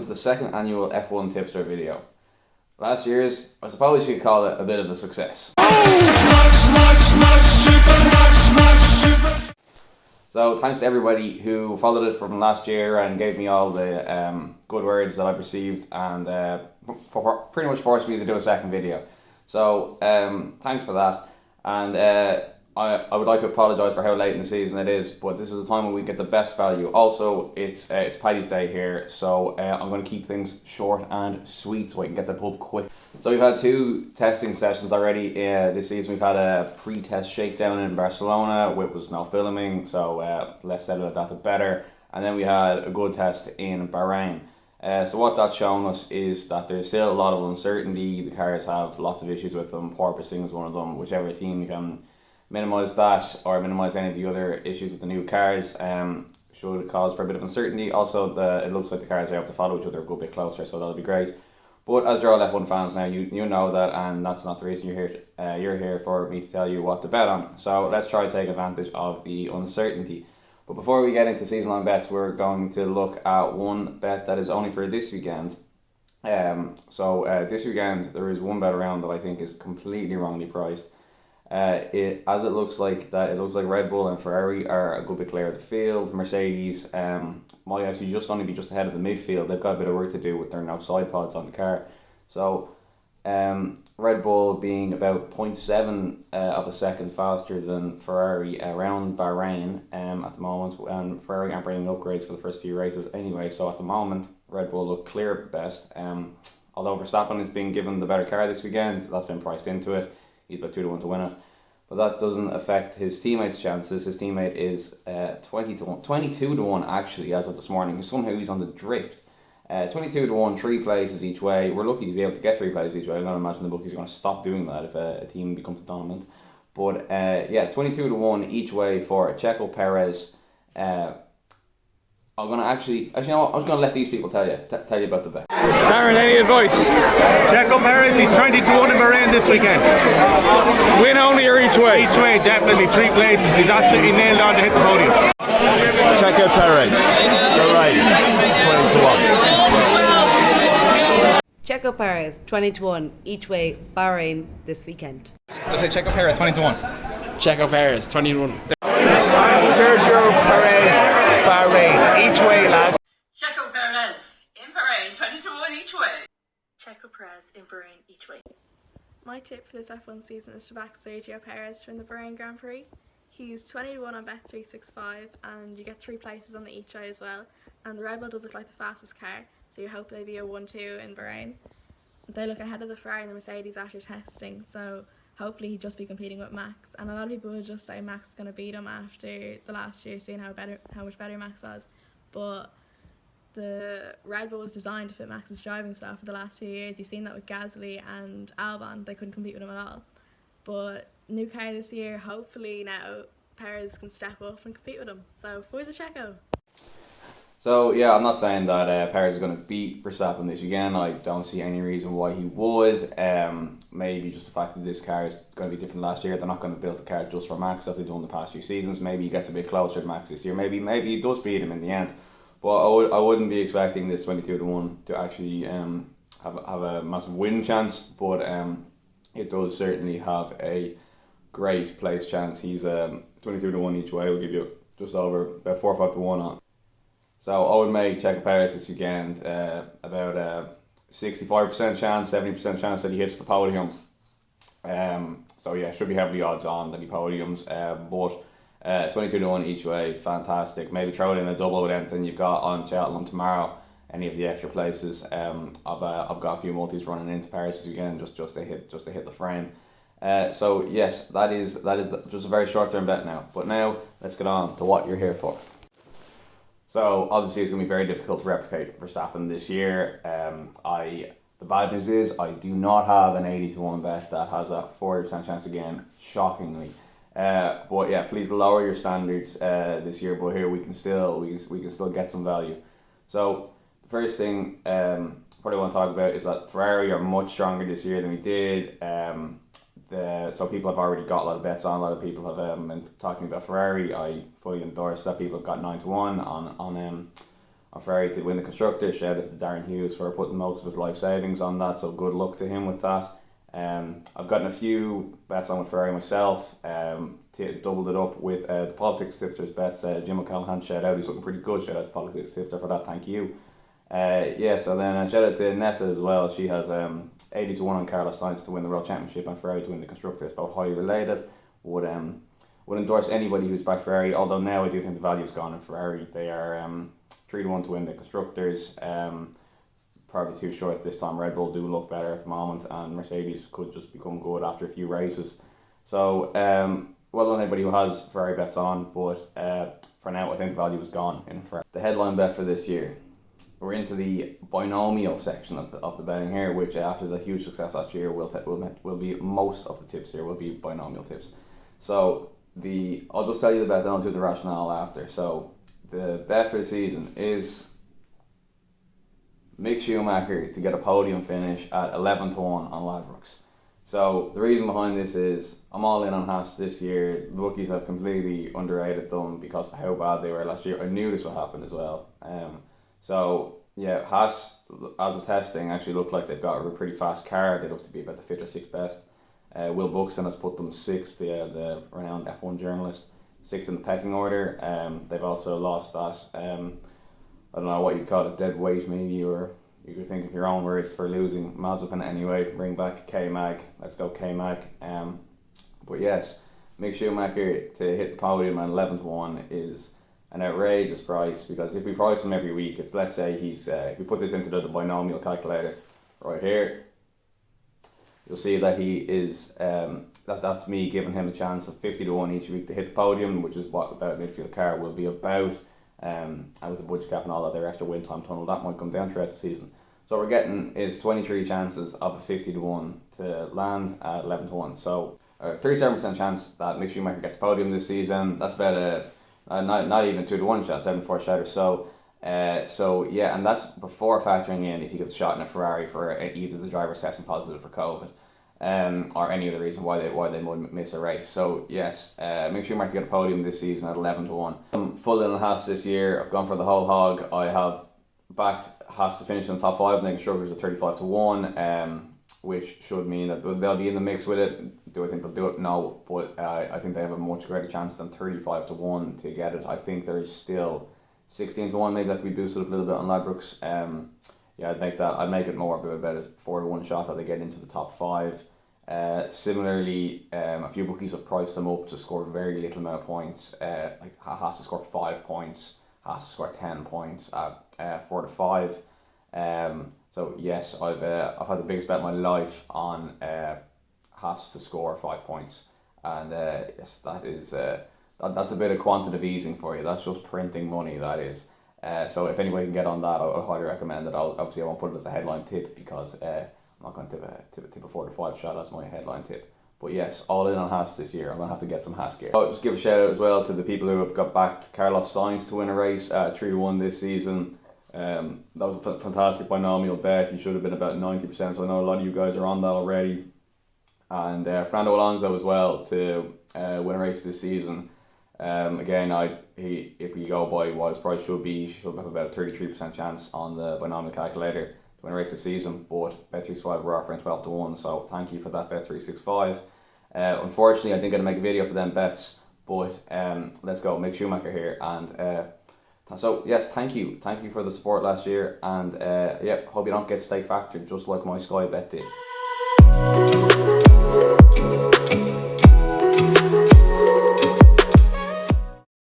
to the second annual F1 Tipster video. Last year's, I suppose you could call it a bit of a success. So thanks to everybody who followed it from last year and gave me all the good words that I've received, and for pretty much forced me to do a second video. So thanks for that, and I would like to apologise for how late in the season it is, but this is the time when we get the best value. Also, it's Paddy's Day here, so I'm going to keep things short and sweet so I can get the pub quick. So we've had 2 testing sessions already this season. We've had a pre-test shakedown in Barcelona, which was no filming, so less said about that the better. And then we had a good test in Bahrain. So what that's shown us is that there's still a lot of uncertainty. The cars have lots of issues with them. Porpoising is one of them. Whichever team can minimise that or minimise any of the other issues with the new cars should cause for a bit of uncertainty. Also, it looks like the cars are able to follow each other a good bit closer, so that'll be great. But as you're all F1 fans now, you know that, and that's not the reason you're here. You're here for me to tell you what to bet on. So let's try to take advantage of the uncertainty. But before we get into season-long bets, we're going to look at one bet that is only for this weekend. This weekend there is one bet around that I think is completely wrongly priced. It looks like Red Bull and Ferrari are a good bit clear of the field. Mercedes might actually only be just ahead of the midfield. They've got a bit of work to do with their outside pods on the car. So Red Bull being about 0.7 of a second faster than Ferrari around Bahrain at the moment, and Ferrari aren't bringing upgrades for the first few races anyway. So at the moment, Red Bull look clear at best. Although Verstappen is being given the better car this weekend, that's been priced into it. He's about 2-1 to win it, but that doesn't affect his teammate's chances. His teammate is 22 to 1 actually as of this morning. Somehow he's on the drift. 22 to 1, 3 places each way. We're lucky to be able to get 3 places each way. I'm not imagine the bookies are going to stop doing that if a team becomes dominant. But 22 to 1 each way for Checo Perez. I'm gonna actually, you know what? I was gonna let these people tell you about the bet. Darren, any advice? Checo Perez, he's 20 to 1 in Bahrain this weekend. Win only or each way? Each way, definitely 3 places. He's absolutely nailed on to hit the podium. Checo Perez, you're right, 20 to 1. Checo Perez, 20 to 1 each way, Bahrain this weekend. Just say Checo Perez, 20 to 1. Checo Perez, 20 to 1. Sergio Perez, Bahrain, each way, lads. Checo Perez in Bahrain, 20 to 1 each way. Checo Perez in Bahrain each way. My tip for this F1 season is to back Sergio Perez to win the Bahrain Grand Prix. He's 20 to 1 on Bet365 and you get 3 places on the each way as well. And the Red Bull does look like the fastest car, so you hope they be a 1-2 in Bahrain. They look ahead of the Ferrari and the Mercedes after testing, so hopefully he'd just be competing with Max. And a lot of people would just say Max is going to beat him after the last year, seeing how much better Max was. But the Red Bull was designed to fit Max's driving style for the last 2 years. You've seen that with Gasly and Albon. They couldn't compete with him at all. But new car this year, hopefully now Perez can step up and compete with him. So Forza Checo. So yeah, I'm not saying that Perez is going to beat Verstappen this weekend. I don't see any reason why he would. Maybe just the fact that this car is going to be different last year. They're not going to build the car just for Max as they've done the past few seasons. Maybe he gets a bit closer to Max this year. Maybe he does beat him in the end. But I wouldn't be expecting this 22 to 1 to actually have a massive win chance. But it does certainly have a great place chance. He's 22 to 1 each way. Will give you just over about 4 or 5 to 1 on. So I would make Checo Perez this weekend about a 65% chance, 70% chance that he hits the podium. So yeah, should be heavily odds on that he podiums. But 22 to 1 each way, fantastic. Maybe throw it in a double with anything you've got on Cheltenham tomorrow. Any of the extra places. I've got a few multis running into Perez this weekend just to hit the frame. So yes, that is just a very short term bet now. But now let's get on to what you're here for. So obviously it's going to be very difficult to replicate Verstappen this year. The bad news is I do not have an 80 to 1 bet that has a 40% chance again, shockingly. But yeah, please lower your standards this year. But here we can still get some value. So the first thing probably want to talk about is that Ferrari are much stronger this year than we did. So people have already got a lot of bets on. A lot of people have been talking about Ferrari. I fully endorse that. People have got 9 to 1 on Ferrari to win the constructors. Shout out to Darren Hughes for putting most of his life savings on that, so good luck to him with that. I've gotten a few bets on with Ferrari myself. Doubled it up with the Politics Tipsters bets. Jim O'Callaghan, shout out, he's looking pretty good. Shout out to Politics Tipster for that, thank you. So then shout out to Nessa as well. She has 80 to 1 on Carlos Sainz to win the World Championship and Ferrari to win the constructors, both highly related. Would endorse anybody who's back Ferrari, although now I do think the value's gone in Ferrari. They are 3 to 1 to win the constructors. Probably too short this time. Red Bull do look better at the moment, and Mercedes could just become good after a few races. So well done anybody who has Ferrari bets on, but for now I think the value is gone in Ferrari. The headline bet for this year, we're into the binomial section of the betting here, which after the huge success last year will be most of the tips here will be binomial tips. So I'll just tell you the bet, then I'll do the rationale after. So the bet for the season is Mick Schumacher to get a podium finish at 11 to 1 on Ladbrokes. So the reason behind this is I'm all in on Haas this year. The bookies have completely underrated them because of how bad they were last year. I knew this would happen as well. So yeah, Haas, as a testing, actually look like they've got a pretty fast car. They look to be about the 5th or 6th best. Will Buxton has put them 6th, the renowned F1 journalist, 6th in the pecking order. They've also lost that, I don't know what you'd call it, dead weight maybe, or you could think of your own words for losing Mazepin anyway. Bring back K-Mag, let's go K-Mag. But yes, Mick Schumacher to hit the podium at 11 to 1 is an outrageous price, because if we price him every week, it's, let's say if we put this into the binomial calculator right here, you'll see that he is, that's me giving him a chance of 50 to 1 each week to hit the podium, which is what about midfield car will be about. And with the budget cap and all that, their extra win time tunnel, that might come down throughout the season. So what we're getting is 23 chances of a 50 to 1 to land at 11 to 1. So 37% chance that Mick Schumacher gets podium this season. That's about not even a 2 to 1 shot, 7 4 shot or so. So yeah, and that's before factoring in if he gets shot in a Ferrari for either the driver's testing positive for COVID, or any other reason why they might miss a race. So yes, Mick Schumacher to get a podium this season at 11 to 1. I'm full in on Haas this year. I've gone for the whole hog. I have backed Haas to finish in the top 5, and the constructors at 35 to 1. Which should mean that they'll be in the mix with it. Do I think they'll do it? No, but I think they have a much greater chance than 35 to 1 to get it. I think there's still 16 to 1, maybe that could be boosted up a little bit on Ladbrokes. Yeah, I'd make it more about a 4 to 1 shot that they get into the top 5. Similarly, a few bookies have priced them up to score very little amount of points. Like Haas to score 5 points, Haas to score 10 points at 4 to 5. So yes, I've had the biggest bet of my life on Haas to score 5 points, and yes, that is that's a bit of quantitative easing for you. That's just printing money, that is. So if anybody can get on that, I highly recommend it. I won't put it as a headline tip because I'm not going to tip a 4 to 5 shot as my headline tip. But yes, all in on Haas this year. I'm going to have to get some Haas gear. I'll just give a shout out as well to the people who have got backed Carlos Sainz to win a race at 3 to 1 this season. That was a fantastic binomial bet. He should have been about 90%, so I know a lot of you guys are on that already. And Fernando Alonso as well to win a race this season. Again, if we go by what his price should have about a 33% chance on the binomial calculator to win a race this season. But Bet365 were offering 12 to 1, so thank you for that, Bet365. Unfortunately, I didn't get to make a video for them bets, but let's go, Mick Schumacher here. And so yes, thank you for the support last year, and yeah, hope you don't get stay factored just like my Sky bet did.